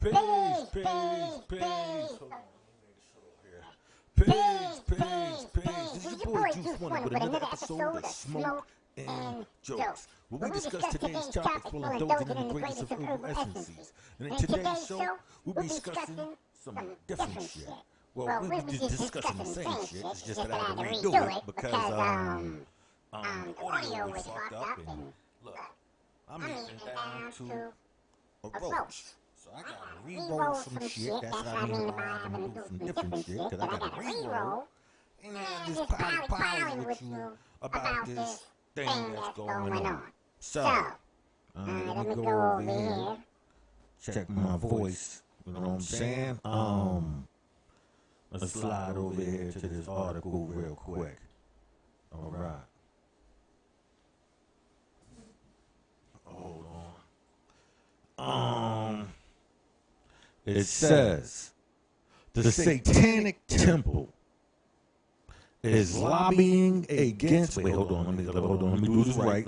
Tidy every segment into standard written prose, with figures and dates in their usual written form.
Peace. Hold on, let me make sure here. Peace. This is your boy Juice One with another episode of Smoke and Jokes, where we discuss today's topics while indulging in the greatest of herbal essences. And in today's show, we'll be discussing some different shit. Well, we'll be just discussing the same shit. It's just that I had to redo it because the audio was fucked up. And look, I'm even down to a roach. So I gotta re-roll some shit. That's what I mean by having to do some different shit. Cause I gotta re-roll and just powering with you about this thing that's going on. So, let me go over here. Check my voice. You know what I'm saying? Let's slide over here to this article real quick. All right. Hold on. It says the Satanic Temple is lobbying against. Wait, hold on. Let me do this right.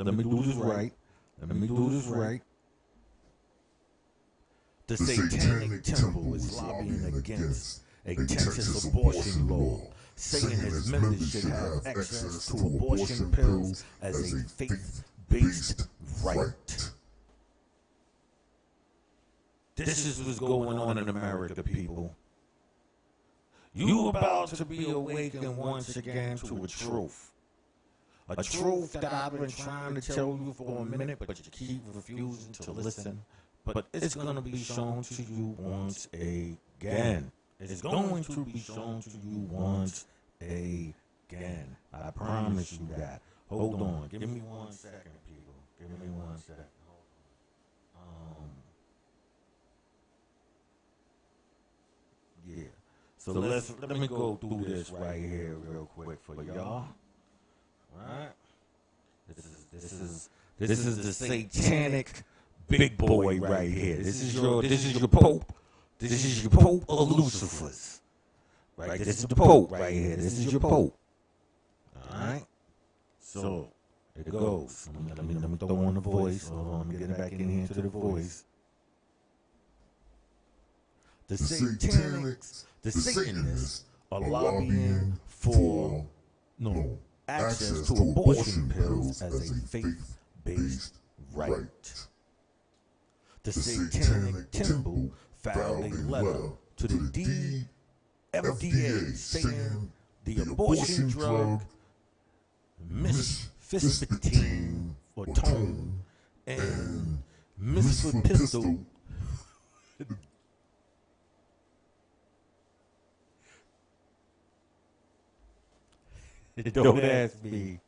The Satanic Temple is lobbying against a Texas abortion law, saying its members should have access to abortion pills as a faith-based right. This is what's going on in America, people. You about to be awakened once again to a truth. A truth that I've been trying to tell you for a minute, but you keep refusing to listen. But it's going to be shown to you once again. It's going to be shown to you once again. I promise you that. Hold on. Give me 1 second, people. Give me 1 second. Yeah. So let me go through this right here real quick for y'all. All right. This is the satanic big boy right here. This is your Pope. This is your Pope of Lucifer's. Right? This is the Pope right here. This is your Pope. Alright? So, it goes. Let me throw on the voice. Hold on, let me get back in here to the voice. The Satanists are lobbying for access to abortion pills as a faith-based right. The Satanic Temple filed a letter to the FDA saying the abortion drug misfitting or tone and misfitpistol don't ask me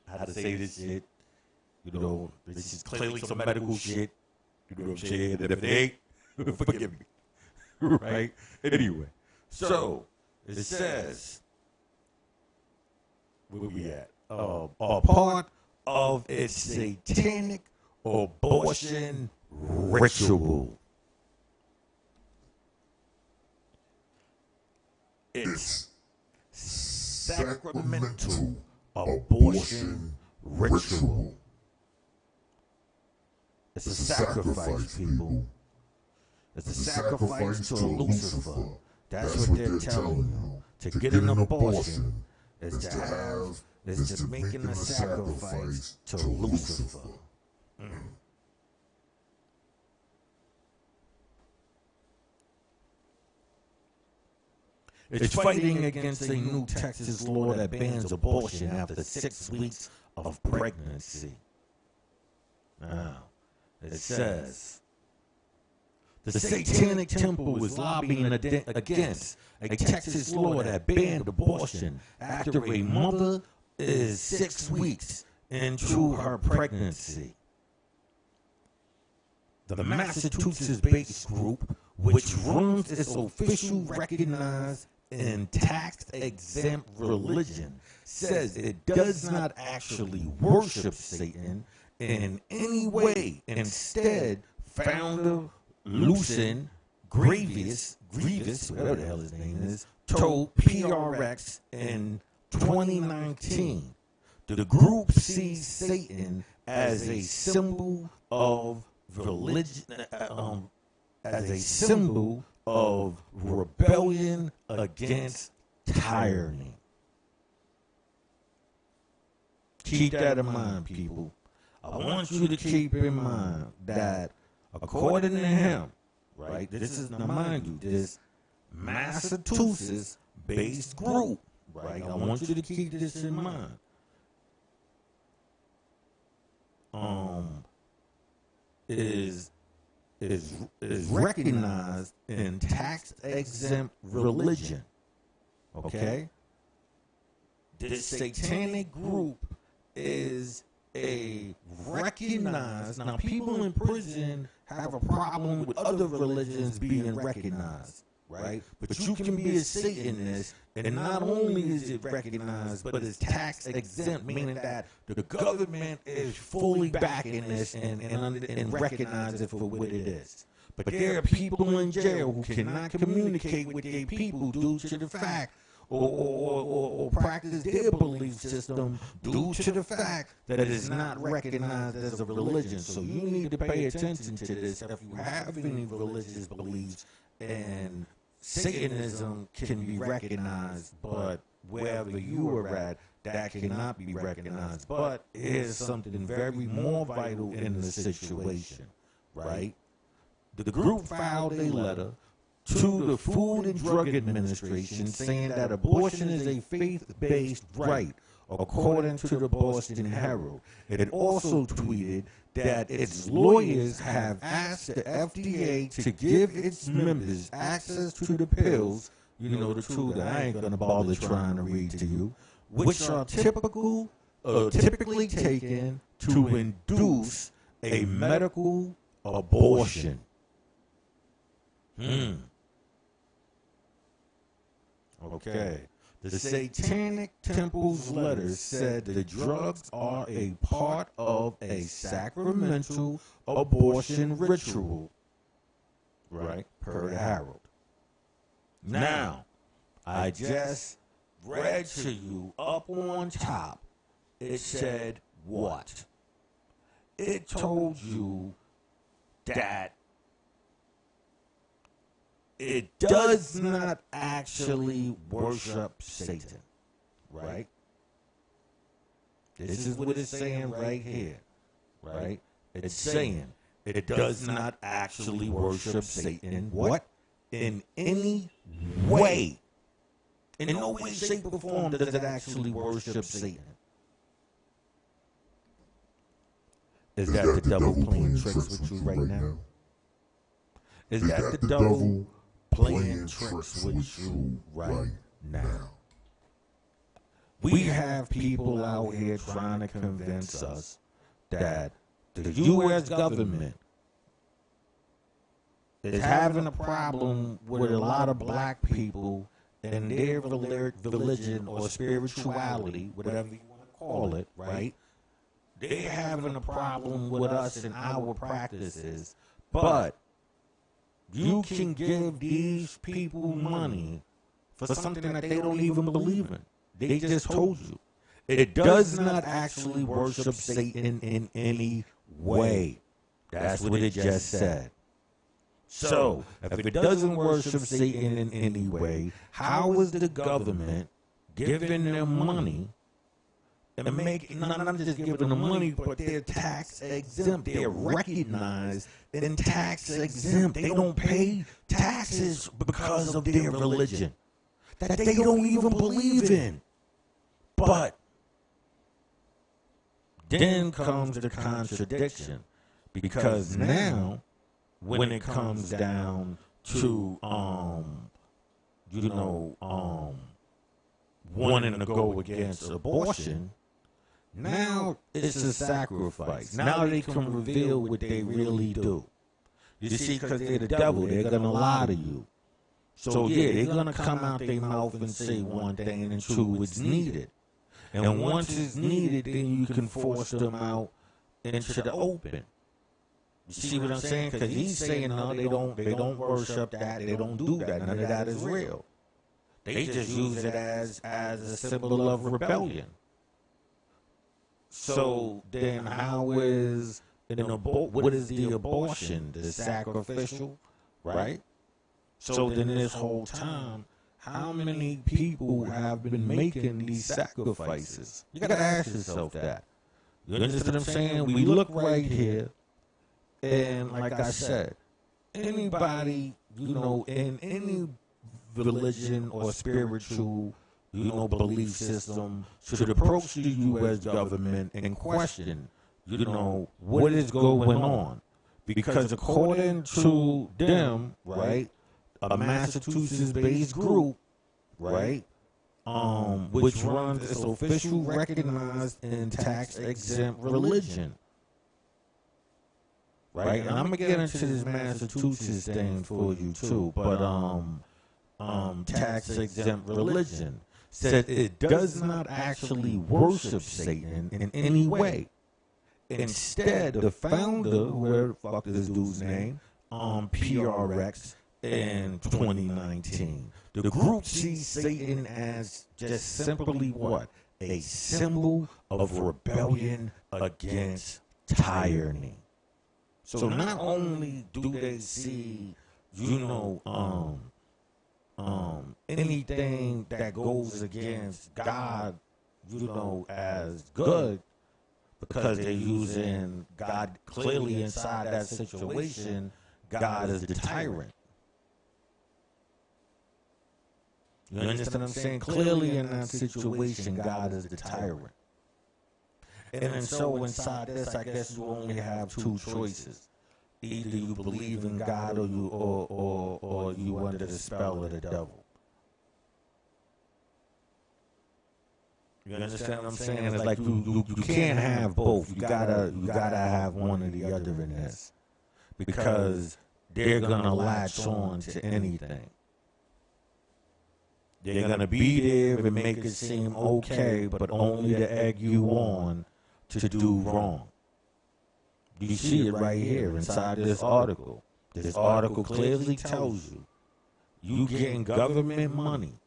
how to say this shit. You know, this is clearly some medical shit. You know what I'm saying? And if it ain't, forgive me. Right? Anyway, so it says, where we at? A part of its satanic abortion ritual. It's sacramental abortion ritual. It's a sacrifice, people. It's a sacrifice to Lucifer. That's what they're telling you. To get an abortion is to making a sacrifice to Lucifer. It's fighting against a new Texas law that bans abortion after 6 weeks of pregnancy. Now, it says, the Satanic Temple is lobbying against a Texas law that banned abortion after a mother is 6 weeks into her pregnancy. The Massachusetts-based group, which runs its official recognized and tax-exempt religion, says it does not actually worship Satan in any way. Instead, founder Lucien Grievous, whatever the hell his name is, told PRX in 2019. The group sees Satan as a symbol of religion, as a symbol of rebellion against tyranny. Keep that in mind, people. I want you to keep in mind that according to him, right, this is, now mind you, this Massachusetts-based group, right, I want you to keep this in mind. Is recognized in tax-exempt religion, okay? This satanic group is a recognized, now people in prison have a problem with other religions being recognized, right? But you can be a Satanist, and not only is it recognized, but it's tax exempt, meaning that the government is fully backing this and recognizes it for what it is. But there are people in jail who cannot communicate with their people due to the fact or practice their belief system due to the fact that it is not recognized as a religion. So you need to pay attention to this if you have any religious beliefs, and Satanism can be recognized, but wherever you are at, that cannot be recognized. But here's something very more vital in the situation, right? The group filed a letter to the Food and Drug Administration saying that abortion is a faith-based right, according to the Boston Herald. It also tweeted that its lawyers have asked the FDA to give its members access to the pills, you know, the two that I ain't gonna bother trying to read to you, which are typically taken to induce a medical abortion. Okay. The Satanic Temple's letter said the drugs are a part of a sacramental abortion ritual, right, per the Herald. Now, I just read to you up on top, it said what? It told you that it does not actually worship Satan, right? This is what it's saying right here, right? It's saying it does not actually worship Satan. What? In any way. In no way, shape, or form does it actually worship Satan. Is that the devil playing tricks with you right now? Is that the devil playing tricks with you right now? We have people out here trying to convince us that the U.S. government is having a problem with a lot of black people and their religion or spirituality, whatever you want to call it, right? They're having a problem with us and our practices, but you can give these people money for something that they don't even believe in. They just told you. It does not actually worship Satan in any way. That's what it just said. So, if it doesn't worship Satan in any way, how is the government giving them money and making, not just giving them money, but they're tax exempt. They're recognized in tax exempt. They don't pay taxes because of their religion that they don't even believe in. But then comes the contradiction, because now when it comes down to wanting to go against abortion, now it's a sacrifice. Now they can reveal what they really do. You see, because they're the devil, they're going to lie to you. So yeah, they're going to come out their mouth and say one thing, and two, it's needed. And once it's needed, then you can force them out into the open. You see what I'm saying? Because he's saying, no, they don't worship that, they don't do that, none of that is real. They just use it as a symbol of rebellion. So then how is what is the abortion? The sacrificial right? So then this whole time, how many people have been making these sacrifices? You gotta ask yourself that. You understand what I'm saying? We look right here, and like I said, anybody, in any religion or spiritual, belief system should approach the U.S. government and question, what is going on? Because according to them, right, a Massachusetts-based group, right, which runs its official, recognized, and tax-exempt religion, right? And I'm gonna get into this Massachusetts thing for you too, but tax-exempt religion said it does not actually worship Satan in any way. Instead, the founder, where the fuck is this dude's name, PRX in 2019, the group sees Satan as just simply what? A symbol of rebellion against tyranny. So not only do they see, anything that goes against God, as good, because they're using God clearly inside that situation. God is the tyrant. You understand what I'm saying? Clearly in that situation, God is the tyrant. And then so inside this, I guess you only have two choices. Either you believe in God or you under the spell of the devil. You understand what I'm saying? It's like you can't have both. You gotta have one or the other in this, because they're gonna latch on to anything. They're gonna be there and make it seem okay, but only to egg you on to do wrong. You see it right here inside this article. This article clearly tells you getting government money,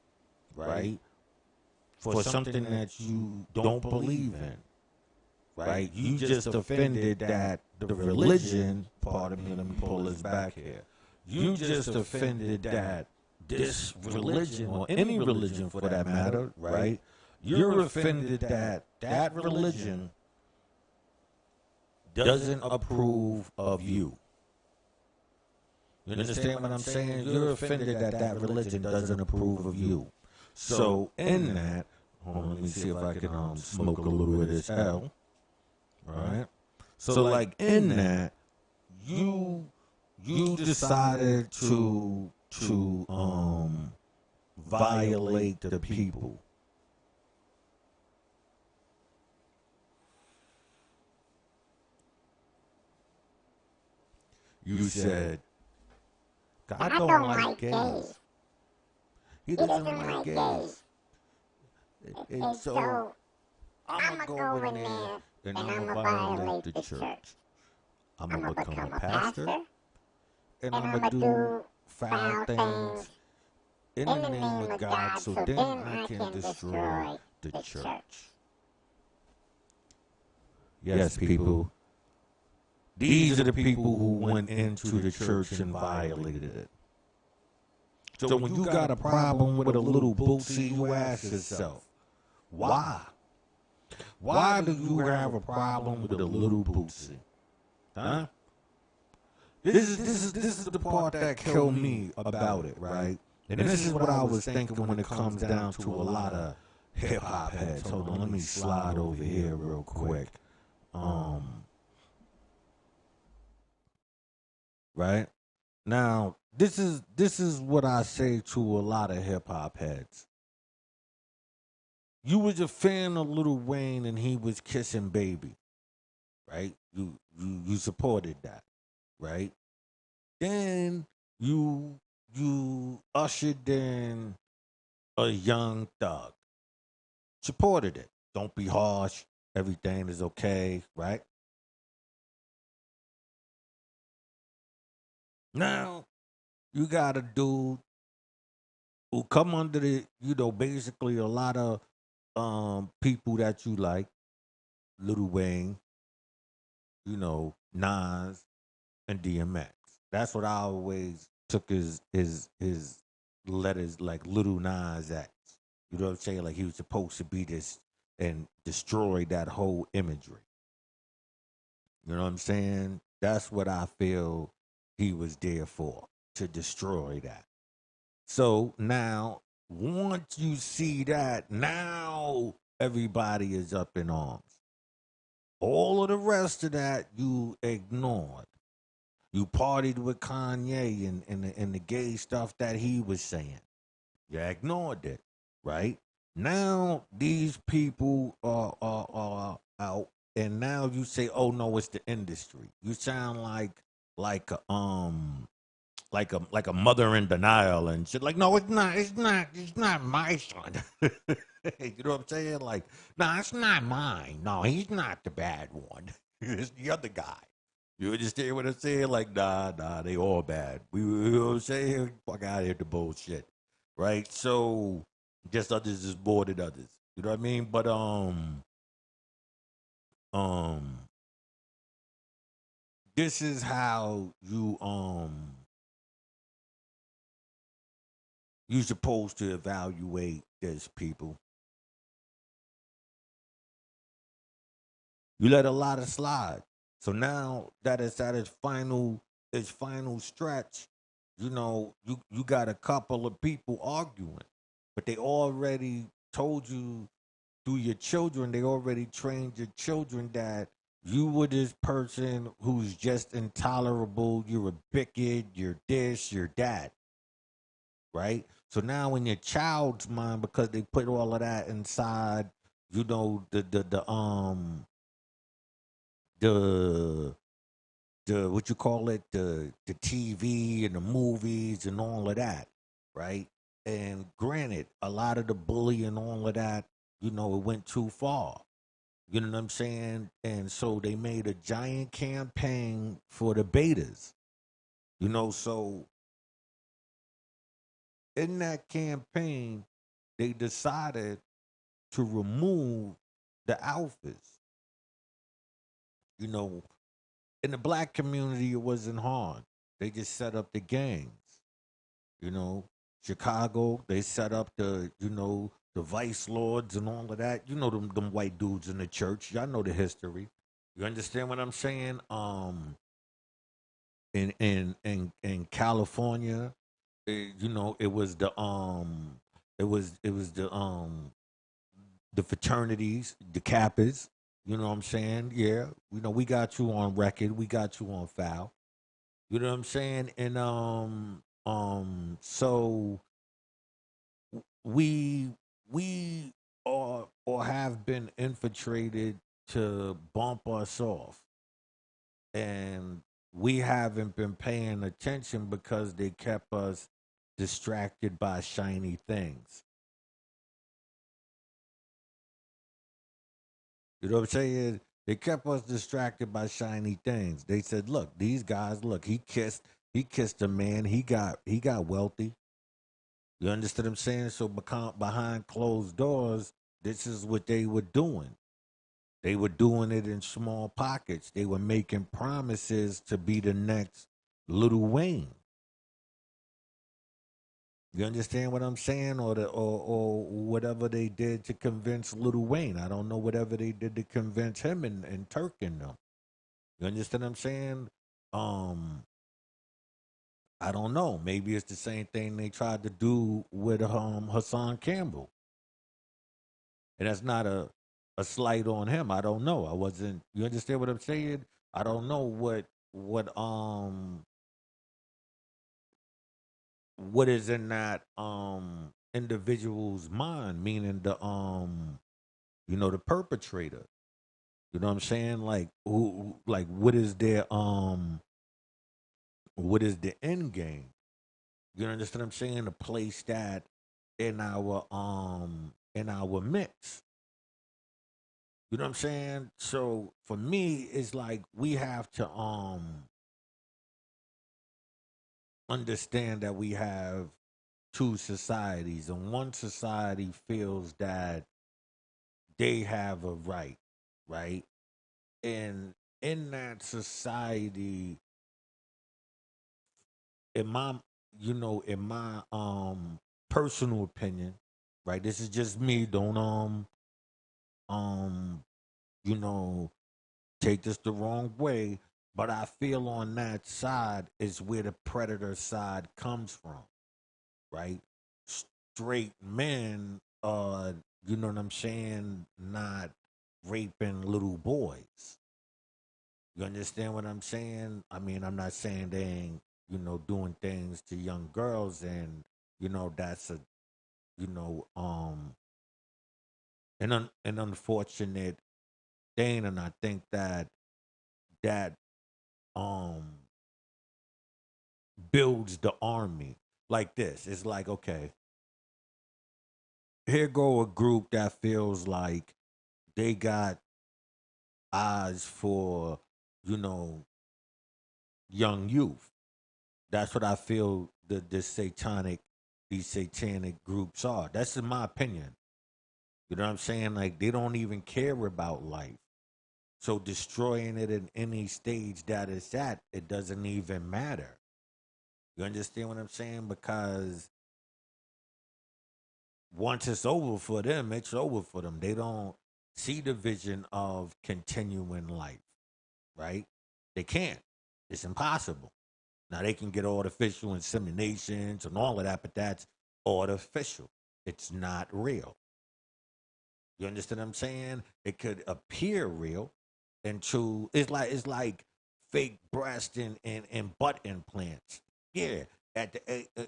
right, for something that you don't believe in, right? You just offended that the religion, pardon me, let me pull this back here. You just offended that this religion, or any religion for that matter, right? You're offended that that religion doesn't approve of you. You understand what I'm saying? You're offended that that religion doesn't approve of you. So in that, hold on, let me see if I can smoke a little of this L. Right? So like in that, you decided to violate the people. You said, God don't like gays. He doesn't like gays. And so, I'm going to go in there and I'm going to violate the church. I'm going to become a pastor, and I'm going to do foul things in the name of God, so then I can destroy the church. Yes, people. These are the people who went into the church and violated it. So when you got a problem with a little bootsy, you ask yourself, why? Why do you have a problem with a little bootsy? Huh? This is the part that killed me about it, right? And this is what I was thinking when it comes down to a lot of hip hop heads. Hold on, let me slide over here real quick. Right? Now, this is what I say to a lot of hip hop heads. You was a fan of Lil Wayne and he was kissing Baby, right? You supported that, right? Then you ushered in a Young Thug, supported it. Don't be harsh. Everything is okay, right? Now you got a dude who come under the, basically a lot of people that you like, Lil Wayne, Nas, and DMX. That's what I always took his letters like Little Nas X. You know what I'm saying? Like he was supposed to be this and destroy that whole imagery. You know what I'm saying? That's what I feel he was there for, to destroy that. So now, once you see that, now everybody is up in arms. All of the rest of that you ignored. You partied with Kanye and the gay stuff that he was saying. You ignored it, right? Now these people are out, and now you say, "Oh no, it's the industry." You sound like a like a mother in denial and shit. Like, no, it's not my son. You know what I'm saying? Like, no, it's not mine. No, he's not the bad one. It's the other guy. You understand what I'm saying? Like, nah, they all bad. You know what I'm saying? Fuck out of here, the bullshit, right? So, just others is more than others. You know what I mean? But um, this is how you supposed to evaluate this, people. You let a lot of slide. So now that it's at its final stretch, you got a couple of people arguing, but they already told you through your children, they already trained your children that you were this person who's just intolerable, you're a bigot, you're this, you're that, right? So now in your child's mind, because they put all of that inside, the the what you call it, the TV and the movies and all of that, right? And granted, a lot of the bully and all of that, it went too far. You know what I'm saying? And so they made a giant campaign for the betas. So in that campaign, they decided to remove the alphas. You know, in the black community, it wasn't hard. They just set up the gangs. You know, Chicago, they set up the vice lords and all of that. You know them white dudes in the church. Y'all know the history. You understand what I'm saying? In California, it was the fraternities, the Kappas. You know what I'm saying? Yeah, we got you on record. We got you on file. You know what I'm saying? And so we we are or have been infiltrated to bump us off, and we haven't been paying attention because they kept us distracted by shiny things. You know what I'm saying? They kept us distracted by shiny things. They said, "Look, these guys. Look, he kissed a man. He got wealthy. You understand what I'm saying? So behind closed doors, this is what they were doing. They were doing it in small pockets. They were making promises to be the next Little Wayne. You understand what I'm saying? Or whatever they did to convince Little Wayne. I don't know whatever they did to convince him and Turk and them. You understand what I'm saying? Um, I don't know. Maybe it's the same thing they tried to do with Hassan Campbell. And that's not a slight on him. I don't know. I wasn't. You understand what I'm saying? I don't know what is in that individual's mind, meaning the perpetrator. You know what I'm saying? Like like what is the end game? You understand what I'm saying? To place that in our mix. You know what I'm saying? So for me, it's like we have to understand that we have two societies, and one society feels that they have a right? And in that society, in in my personal opinion, right? This is just me. Don't um you know take this the wrong way, but I feel on that side is where the predator side comes from, right? Straight men, you know what I'm saying, not raping little boys. You understand what I'm saying? I mean, I'm not saying they ain't, doing things to young girls, and that's a, you know, um, an unfortunate thing, and I think that um builds the army like this. It's like, okay, here go a group that feels like they got eyes for, you know, young youth. That's what I feel these satanic groups are. That's in my opinion. You know what I'm saying? Like they don't even care about life. So destroying it in any stage that it's at, it doesn't even matter. You understand what I'm saying? Because once it's over for them, it's over for them. They don't see the vision of continuing life, right? They can't. It's impossible. Now they can get artificial inseminations and all of that, but that's artificial. It's not real. You understand what I'm saying? It could appear real until it's like fake breast and butt implants. Yeah.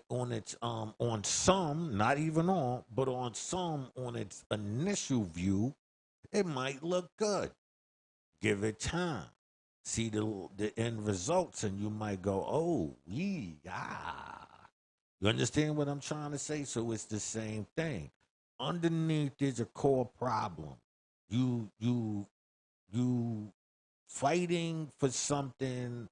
On its on some, not even all, but on some on its initial view, it might look good. Give it time. See the end results, and you might go, oh, yeah. You understand what I'm trying to say? So it's the same thing. Underneath there's a core problem. You fighting for something,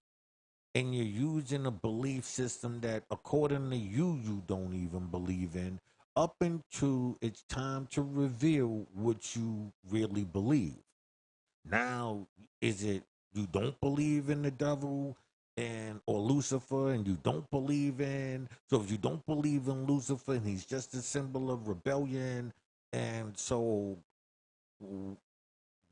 and you're using a belief system that according to you don't even believe in, up until it's time to reveal what you really believe. Now, is it you don't believe in the devil and or Lucifer, and you don't believe in, so if you don't believe in Lucifer and he's just a symbol of rebellion, and so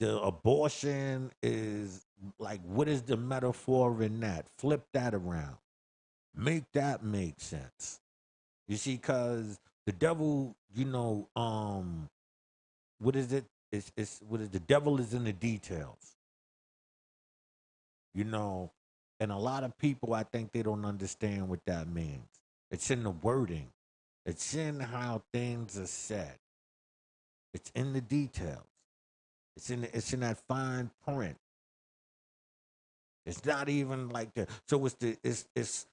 the abortion is like, what is the metaphor in that? Flip that around. Make that make sense. You see, because the devil, what is it? It's what is the devil is in the details, you know, and a lot of people, I think they don't understand what that means. It's in the wording. It's in how things are said. It's in the details. It's in that fine print. It's not even like the so it's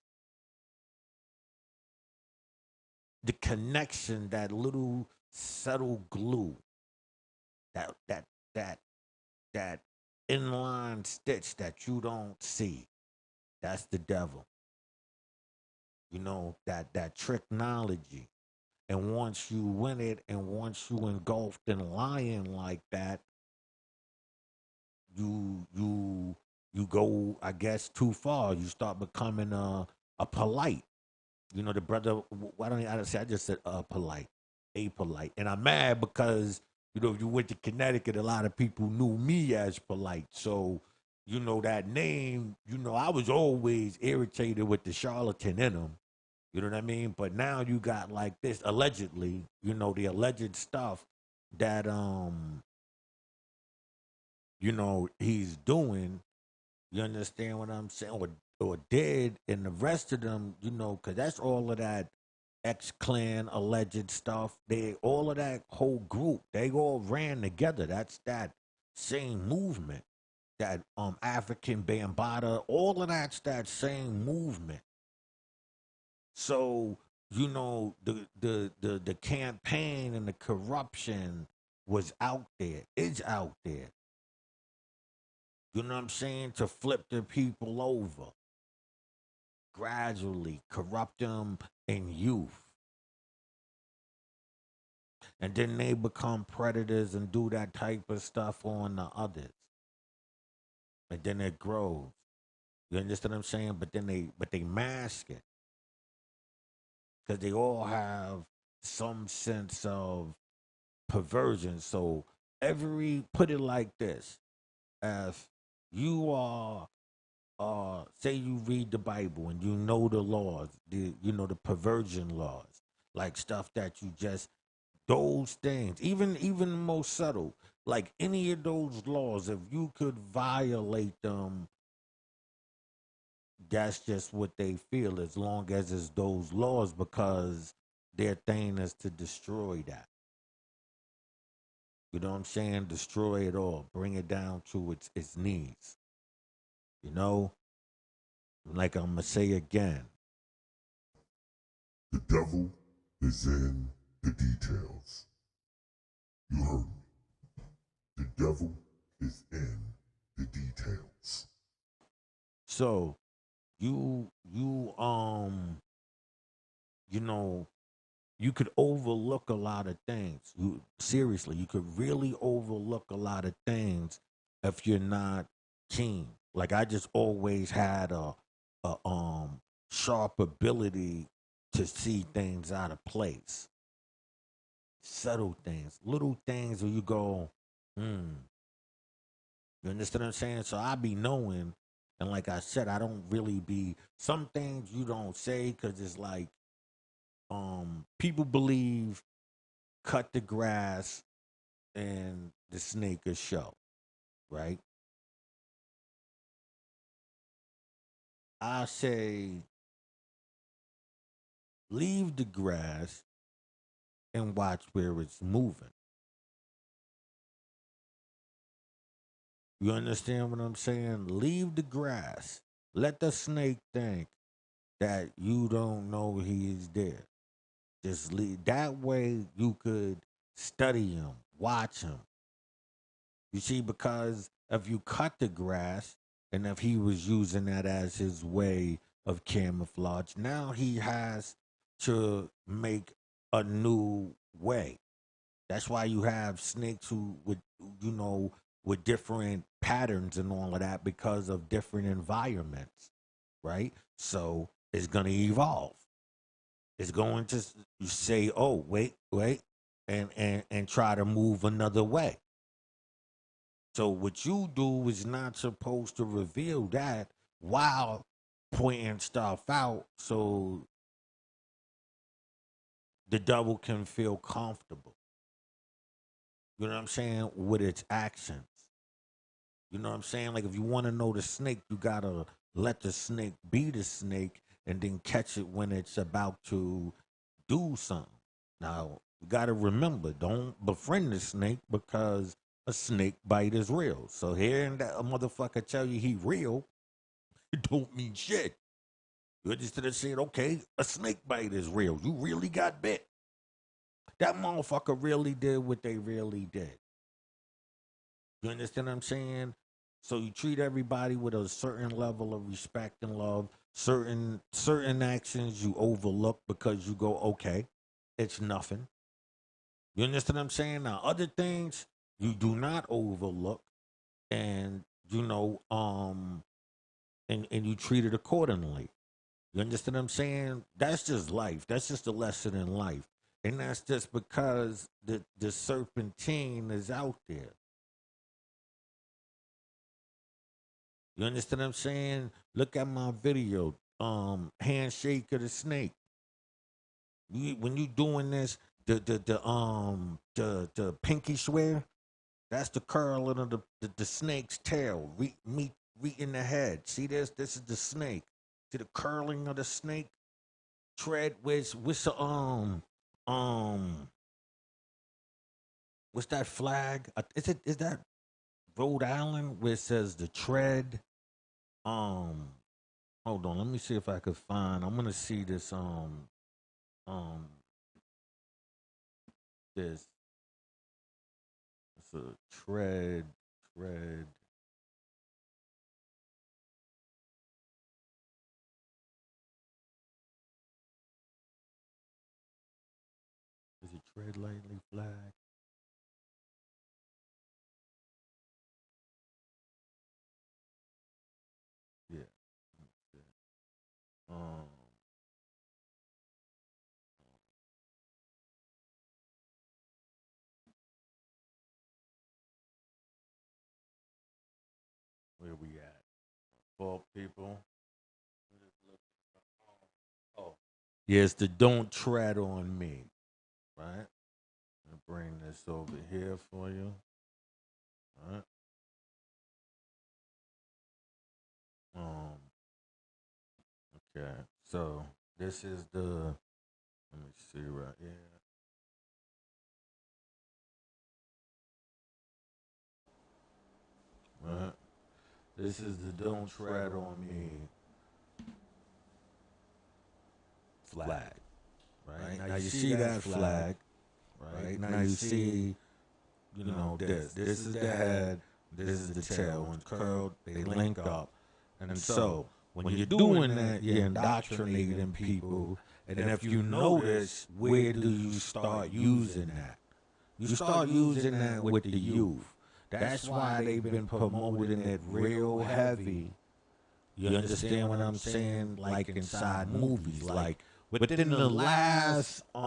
the connection, that little subtle glue, that that that that inline stitch that you don't see. That's the devil. That technology. And once you win it, and once you engulfed in lying like that, you go, I guess, too far. You start becoming a polite. The brother. Why don't I say? I just said polite, a polite, and I'm mad because if you went to Connecticut, a lot of people knew me as polite. So that name. I was always irritated with the charlatan in them. You know what I mean? But now you got like this allegedly, the alleged stuff that he's doing. You understand what I'm saying? Or did, and the rest of them, because that's all of that X Clan alleged stuff. They all of that whole group, they all ran together. That's that same movement. That African Bambata, all of that's that same movement. So the campaign and the corruption was out there. It's out there. You know what I'm saying? To flip the people over gradually, corrupt them in youth, and then they become predators and do that type of stuff on the others, and then it grows. You understand what I'm saying? But they mask it. because they all have some sense of perversion. So put it like this: if you are say you read the Bible and you know the laws, the perversion laws, like stuff that you just those things, even the most subtle, like any of those laws, if you could violate them, that's just what they feel, as long as it's those laws, because their thing is to destroy that. You know what I'm saying? Destroy it all, bring it down to its knees. You know, like I'm gonna say again. The devil is in the details. You heard me. The devil is in the details. So you know, you could overlook a lot of things. Seriously, you could really overlook a lot of things if you're not keen. Like I just always had a sharp ability to see things out of place. Subtle things, little things where you go, hmm. You understand what I'm saying? So I be knowing, and like I said, I don't really be some things you don't say because it's like people believe cut the grass and the snake will show, right? I say leave the grass and watch where it's moving. You understand what I'm saying? Leave the grass. Let the snake think that you don't know he's there. Just leave. That way you could study him, watch him. You see, because if you cut the grass and if he was using that as his way of camouflage, now he has to make a new way. That's why you have snakes who with different patterns and all of that because of different environments, right? So it's gonna evolve. It's going to say, "Oh, wait," and try to move another way. So what you do is not supposed to reveal that while pointing stuff out, so the devil can feel comfortable. You know what I'm saying? With its actions. You know what I'm saying? Like if you want to know the snake, you gotta let the snake be the snake and then catch it when it's about to do something. Now, you gotta remember, don't befriend the snake because a snake bite is real. So hearing that a motherfucker tell you he real, it don't mean shit. You understand what I'm saying? Okay, a snake bite is real. You really got bit. That motherfucker really did what they really did. You understand what I'm saying? So you treat everybody with a certain level of respect and love. Certain actions you overlook because you go, okay, it's nothing. You understand what I'm saying? Now other things you do not overlook, and and you treat it accordingly. You understand what I'm saying? That's just life. That's just a lesson in life. And that's just because the serpentine is out there. You understand what I'm saying? Look at my video, handshake of the snake. When you doing this, the pinky swear, that's the curling of the snake's tail. Re in the head. See this? This is the snake. See the curling of the snake? Tread with the um what's that flag? Is that Rhode Island where it says the tread? Um Hold on, let me see if I could find. I'm gonna see this um this it's a tread. Is it tread lightly flag? Yeah. Um fault, people. Oh, yes, the don't tread on me, right? I'll bring this over here for you. All right. Okay. So this is the. Let me see right here. Right. This is the don't tread on me flag. Right. Now you see that flag. Right. Now you see, this. This is the head. This is the tail. When it's curled, they link up. And so, when you're doing that, you're indoctrinating people. And if you notice, where do you start using that? You start using that with the youth. That's why they've been promoting it real heavy. You understand what I'm saying? Like inside movies. Like within the last, I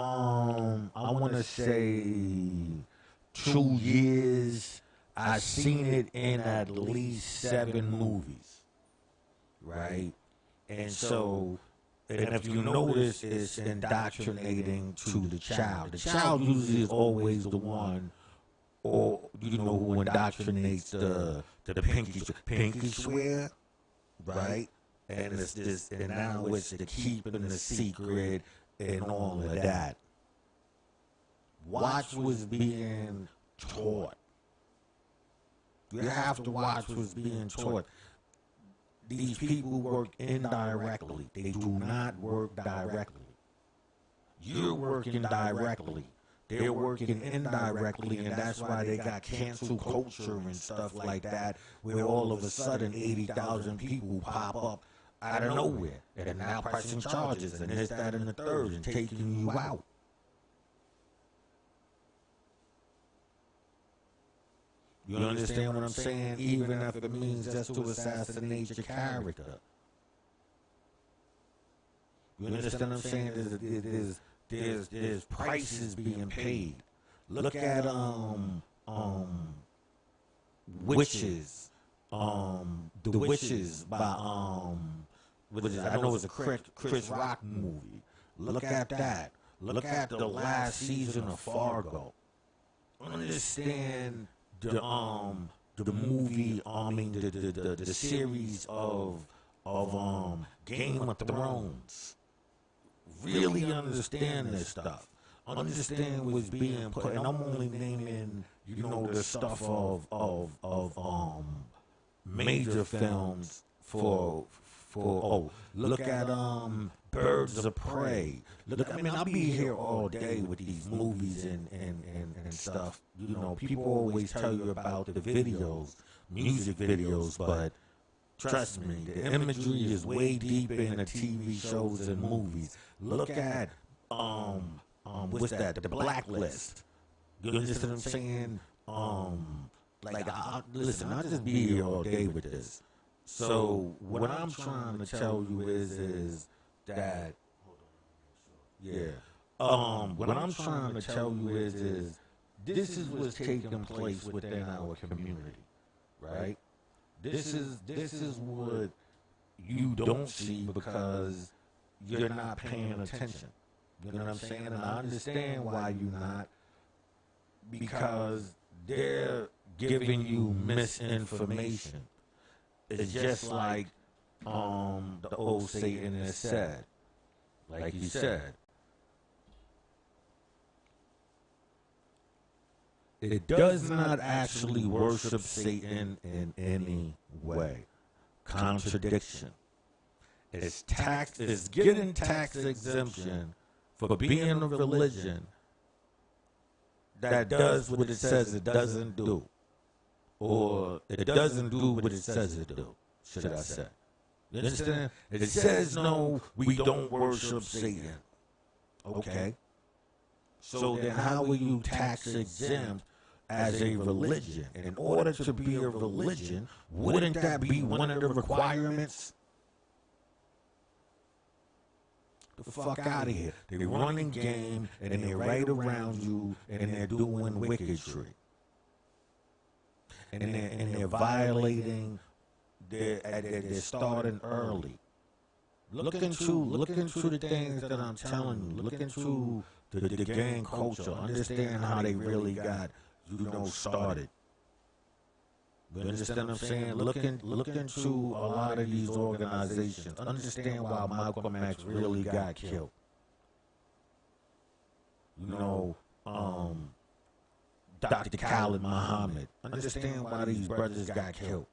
want to say 2 years, I've seen it in at least 7 movies. Right? And so, and if you notice, it's indoctrinating to the child. The child usually is always the one, or who indoctrinates the pinky swear, right? And it's this, and now it's the keeping the secret and all of that. Watch what's being taught. You have to watch what's being taught. These people work indirectly. They do not work directly. You're working directly. They're working indirectly, and that's why they got cancel culture and stuff like that, where all of a sudden 80,000 people pop up out of nowhere, and are now pressing charges, and this, that, and the third, and taking you out. You understand what I'm saying? Even if it means just to assassinate your character. You understand what I'm saying? There's prices being paid. Look at witches. The Witches by what is it? I know it's a Chris Rock movie. Look at that. Look at the last season of Fargo. Understand the movie, the series of Game of Thrones. Really understand this stuff. Understand what's being put, and I'm only naming, the stuff of major films for look at Birds of Prey. Look, I mean, I'll be here all day with these movies and stuff. People always tell you about the videos, music videos, but trust me, the imagery is way deeper in the TV shows and movies. Look at what's that? The Blacklist. You understand what I'm saying? Listen, I'll just be here all day with this. So what I'm trying to tell you is that, what I'm trying to tell you is this is what's taking place within our community, right? This is what you don't see because you're not paying attention. You know what I'm saying? And I understand why you're not, because they're giving you misinformation. It's just like the old Satanist said. Like you said, it does not actually worship Satan in any way. Contradiction. It's getting tax exemption for being a religion that does what it says it doesn't do. Or it doesn't do what it says it do, should I say. You understand? It says, no, we don't worship Satan. Okay. So then how will you tax exempt as a religion? In order to be a religion, wouldn't that be one of the requirements? The fuck out of here. They're running game, and they're right around you, and they're doing wickedry. And they're violating they're starting early. Look into the things that I'm telling you. Look into the gang culture. Understand how they really got, started. You understand what I'm saying? Look into a lot of these organizations. Understand why Malcolm X really got killed. Dr. Khalid Muhammad. Understand why these brothers got killed.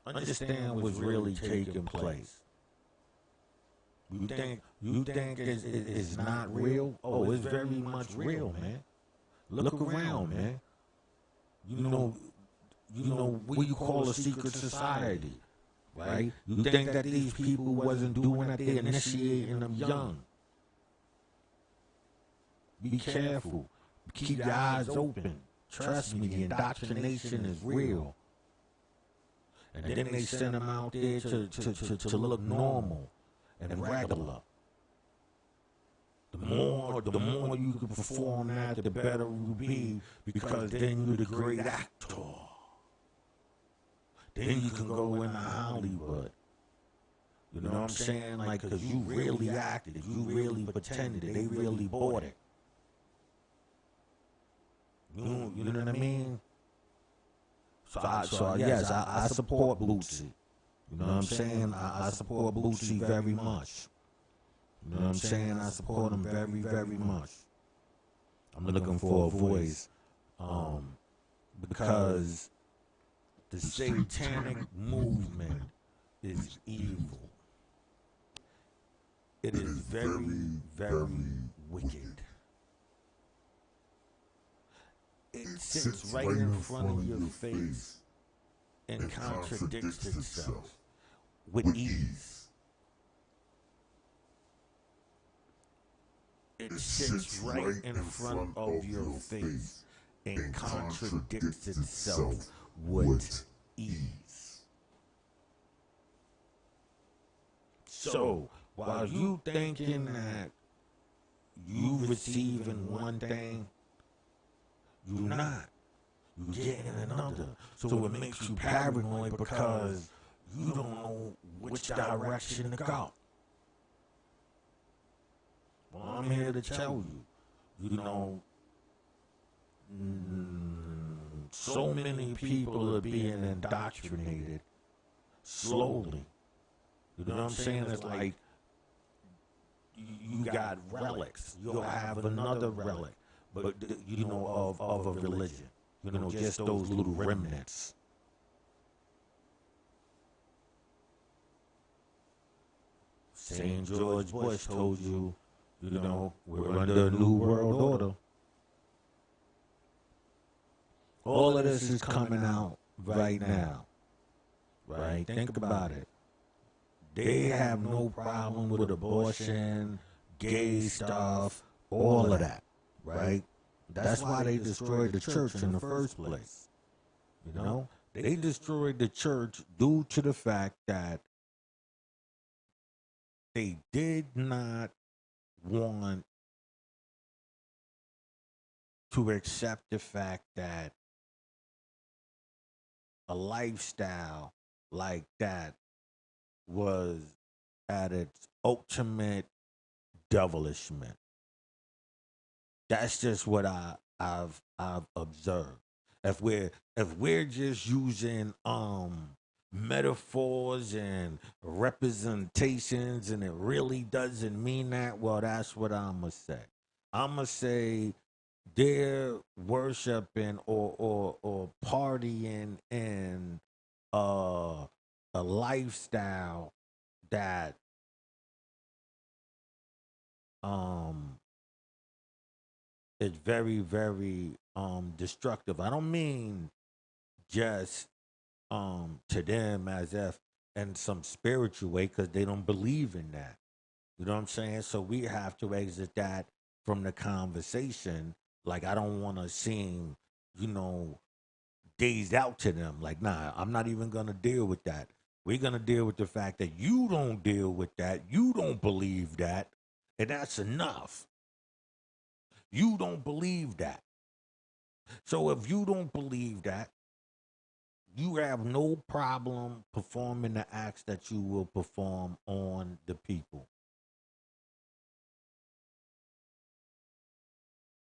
Understand what's really taking place. You think it's not real? Oh, it's very much real, man. Look around, man. You know what you call a secret society, right? You think that these people wasn't doing that? They're initiating them young. Be careful. Keep your eyes open. Trust me, the indoctrination is real. And then they send them out there to look normal and regular. The more you can perform that, the better you be, because then you're the great actor. Then you can go into Hollywood. You know what I'm saying? Like, because you really acted it, you really pretended it, they really bought it. You know what I mean? So yes, I support Lucci. You know what I'm saying? I support Lucci very much. You know what I'm saying? I support him very, very much. I'm looking for a voice, because the satanic movement is evil. It is very, very wicked. It sits right in front of your face and contradicts itself with ease. It sits right in front of your face and contradicts itself with ease. So, while you thinking that you receiving one thing, you're not. You're getting another. So it makes you paranoid because you don't know which direction to go. Well, I'm here to tell you, so many people are being indoctrinated slowly. You know what I'm saying? It's like you got relics. You'll have another relic, but of a religion. Just those little remnants. St. George Bush told you, we're under a new world order. All of this is coming out right now. Right? Think about it. They have no problem with abortion, gay stuff, all of that. Right? That's why they destroyed the church in the first place. They destroyed the church due to the fact that they did not want to accept the fact that a lifestyle like that was at its ultimate devilishment. That's just what I've observed. If we're just using metaphors and representations and it really doesn't mean that, well, that's what I'ma say. I'ma say they're worshiping or partying in a lifestyle that is very, very destructive. I don't mean just to them as if in some spiritual way, because they don't believe in that. You know what I'm saying? So we have to exit that from the conversation. Like, I don't want to seem, dazed out to them. Like, nah, I'm not even going to deal with that. We're going to deal with the fact that you don't deal with that. You don't believe that. And that's enough. You don't believe that. So if you don't believe that, you have no problem performing the acts that you will perform on the people.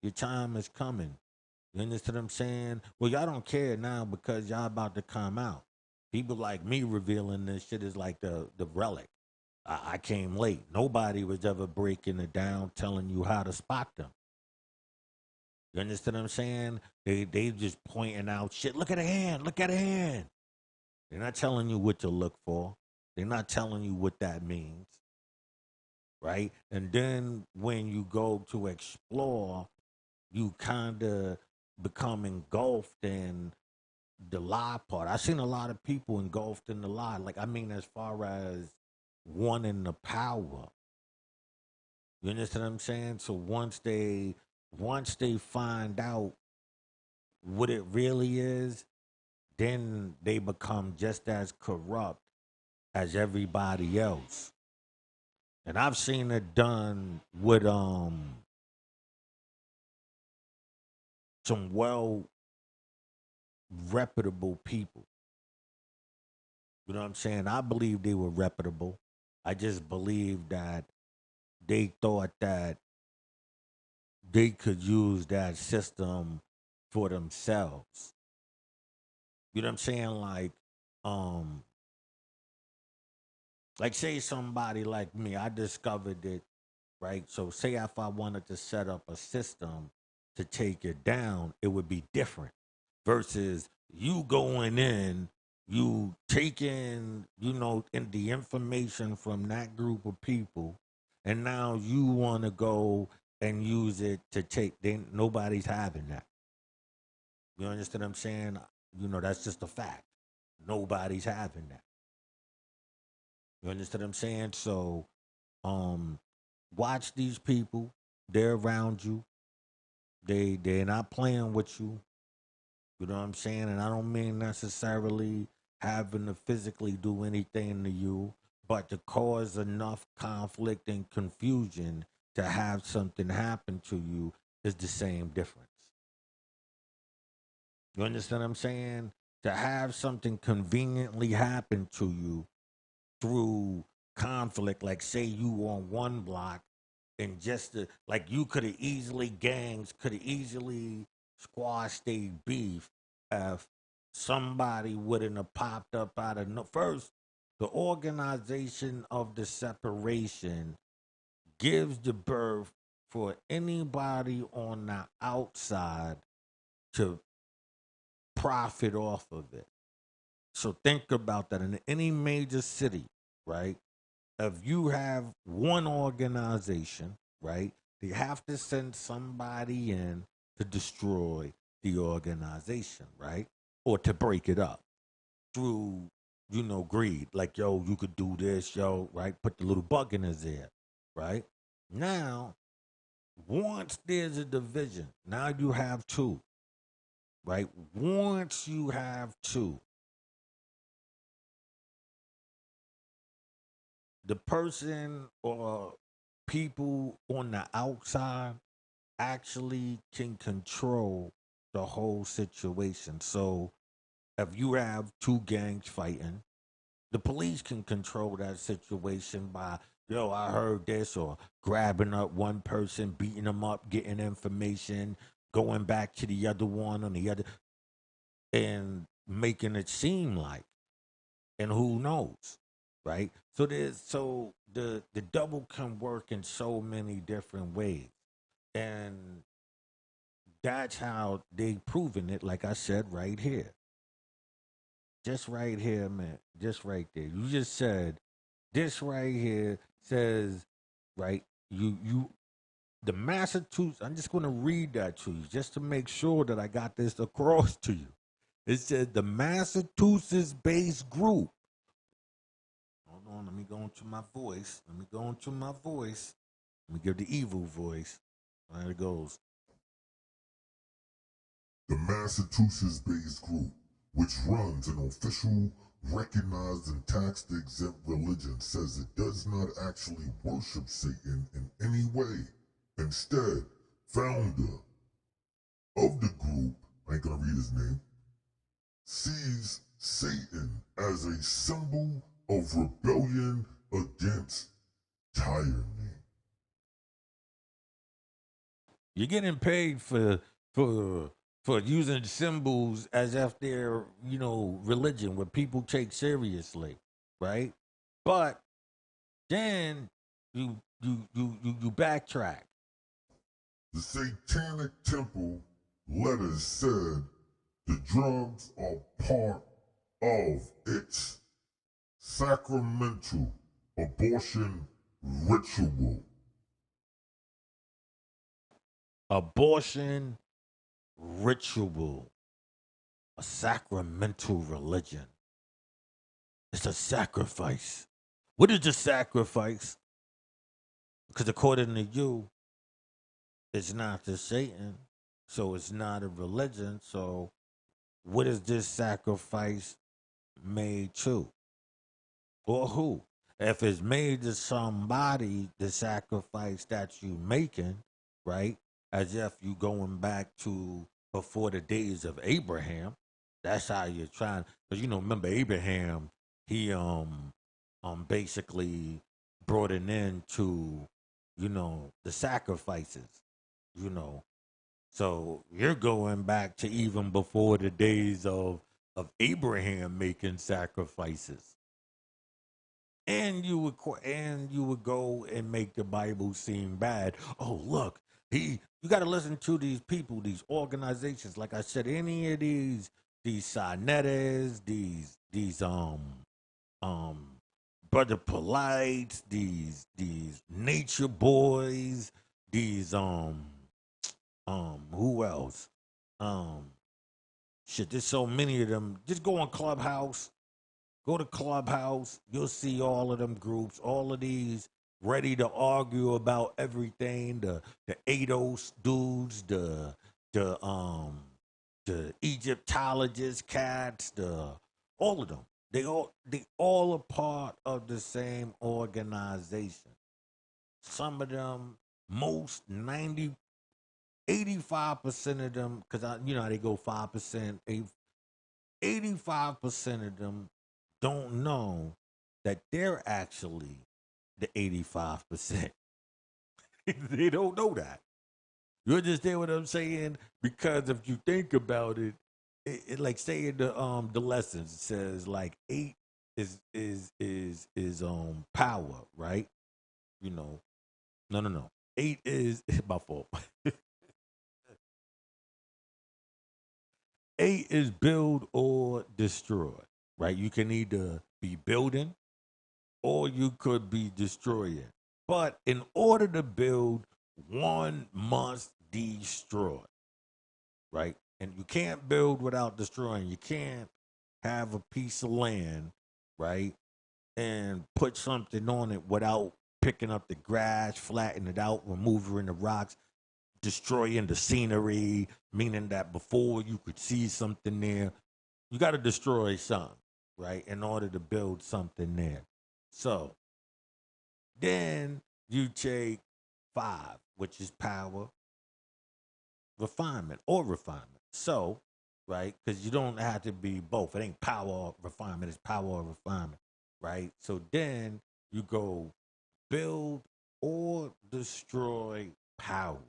Your time is coming. You understand what I'm saying? Well, y'all don't care now because y'all about to come out. People like me revealing this shit is like the relic. I came late. Nobody was ever breaking it down, telling you how to spot them. You understand what I'm saying? They just pointing out shit. Look at a hand. Look at a hand. They're not telling you what to look for. They're not telling you what that means, right? And then when you go to explore, you kind of become engulfed in the lie part. I've seen a lot of people engulfed in the lie. Like, I mean, as far as wanting the power. You understand what I'm saying? So once they find out what it really is, then they become just as corrupt as everybody else. And I've seen it done with some well reputable people. You know what I'm saying? I believe they were reputable. I just believe that they thought that they could use that system for themselves. You know what I'm saying? Um, like say somebody like me, I discovered it, right? So say if I wanted to set up a system to take it down, it would be different versus you going in, you taking, in the information from that group of people, and now you want to go and use it to take. Then nobody's having that. You understand what I'm saying? That's just a fact. Nobody's having that. You understand what I'm saying? So, um, watch these people. They're around you. They're not playing with you. You know what I'm saying? And I don't mean necessarily having to physically do anything to you, but to cause enough conflict and confusion to have something happen to you is the same difference. You understand what I'm saying? To have something conveniently happen to you through conflict, like say you on one block and like you could have easily, gangs could have easily squashed a beef if somebody wouldn't have popped up out of no. First, the organization of the separation gives the birth for anybody on the outside to profit off of it. So think about that in any major city, right? If you have one organization, right, they have to send somebody in to destroy the organization, right? Or to break it up through, greed. Like, yo, you could do this, yo, right? Put the little bug in his ear, right? Now, once there's a division, now you have two, right? Once you have two, the person or people on the outside actually can control the whole situation. So if you have two gangs fighting, the police can control that situation by, yo, I heard this, or grabbing up one person, beating them up, getting information, going back to the other one on the other, and making it seem like, and who knows, right? So the double can work in so many different ways, and that's how they proven it. Like I said, right here, just right here, man, just right there. You just said this right here says, right? You the Massachusetts. I'm just going to read that to you just to make sure that I got this across to you. It said the Massachusetts-based group. Hold on, let me go into my voice. Let me go into my voice. Let me give the evil voice. There it goes. The Massachusetts-based group, which runs an official, recognized and tax-exempt religion, says it does not actually worship Satan in any way. Instead, founder of the group, I ain't gonna read his name, sees Satan as a symbol of rebellion against tyranny. You're getting paid for for using symbols as if they're, you know, religion, what people take seriously, right? But then you backtrack. The Satanic Temple letters said the drugs are part of its sacramental abortion ritual. Abortion ritual, a sacramental religion. It's a sacrifice. What is the sacrifice? Because according to you, it's not to Satan, so it's not a religion. So what is this sacrifice made to? Or who? If it's made to somebody, the sacrifice that you making, right? As if you going back to before the days of Abraham. That's how you're trying. Because you know, remember Abraham, he basically brought an end to, you know, the sacrifices, you know. So you're going back to even before the days of Abraham making sacrifices. And you would go and make the Bible seem bad. Oh, look, you got to listen to these people, these organizations. Like I said, any of these Sinetas, um Brother Polites, these Nature Boys, these who else? Um Shit, there's so many of them. Just go on Clubhouse. Go to Clubhouse. You'll see all of them groups, all of these ready to argue about everything. The ADOS dudes, the Egyptologist cats, all of them. They all a part of the same organization. Some of them, most 85% of them, because you know how they go 5%, 85% of them don't know that they're actually the 85%. They don't know that. You understand what I'm saying? Because if you think about it, it like saying the lessons, it says like 8 is power, right? You know. No. 8 is my fault. 8 is build or destroy, right? You can either be building or you could be destroying. But in order to build, one must destroy, right? And you can't build without destroying. You can't have a piece of land, right? And put something on it without picking up the grass, flatten it out, removing the rocks, destroying the scenery, meaning that before you could see something there, you got to destroy something, right? In order to build something there. So then you take 5, which is power, refinement, or refinement. So, right, because you don't have to be both. It ain't power or refinement, it's power or refinement, right? So then you go build or destroy power.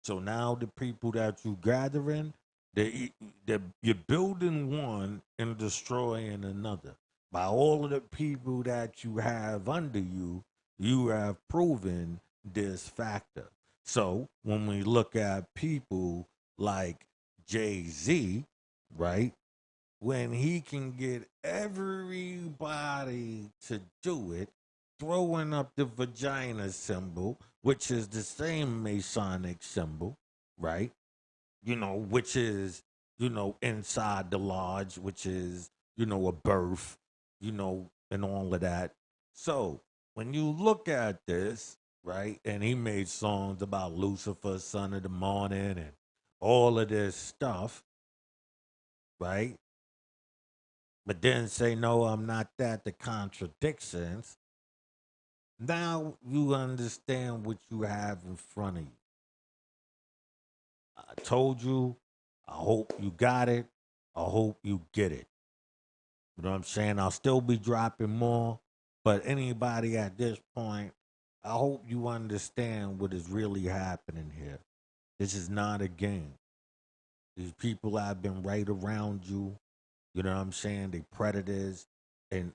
So now the people that you gathering, you're building one and destroying another. By all of the people that you have under you, you have proven this factor. So when we look at people like Jay-Z, right? When he can get everybody to do it, throwing up the vagina symbol, which is the same Masonic symbol, right? You know, which is, you know, inside the lodge, which is, you know, a birth, you know, and all of that. So when you look at this, right, and he made songs about Lucifer, son of the morning, and all of this stuff, right? But then say, no, I'm not that, the contradictions. Now you understand what you have in front of you. I told you, I hope you got it. I hope you get it. You know what I'm saying? I'll still be dropping more, but anybody at this point, I hope you understand what is really happening here. This is not a game. These people have been right around you. You know what I'm saying? They predators, and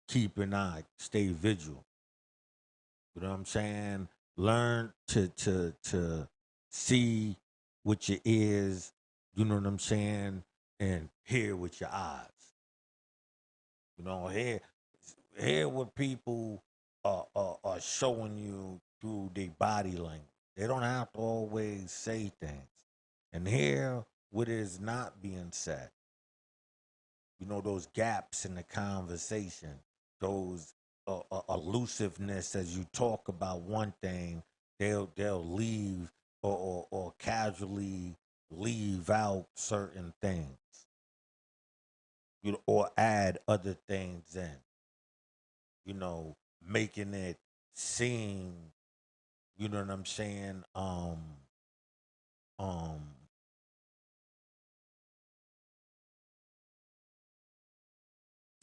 keep an eye, stay vigilant. You know what I'm saying? Learn to see with your ears, you know what I'm saying, and hear with your eyes. You know, hear what people are showing you through their body language. They don't have to always say things. And hear what is not being said. You know, those gaps in the conversation, those elusiveness as you talk about one thing, they'll leave or casually leave out certain things, you know, or add other things in, you know, making it seem, you know what I'm saying, um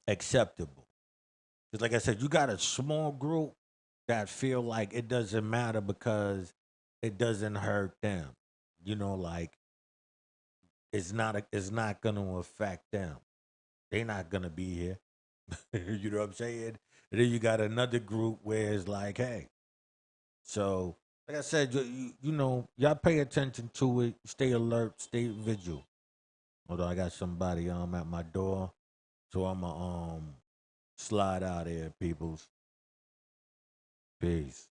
acceptable. Because like I said, you got a small group that feel like it doesn't matter because it doesn't hurt them. You know, like it's not gonna affect them. They're not gonna be here. You know what I'm saying? And then you got another group where it's like, hey, so like I said, you know, y'all pay attention to it, stay alert, stay vigilant. Although I got somebody at my door, so I'ma slide out here, peoples. Peace.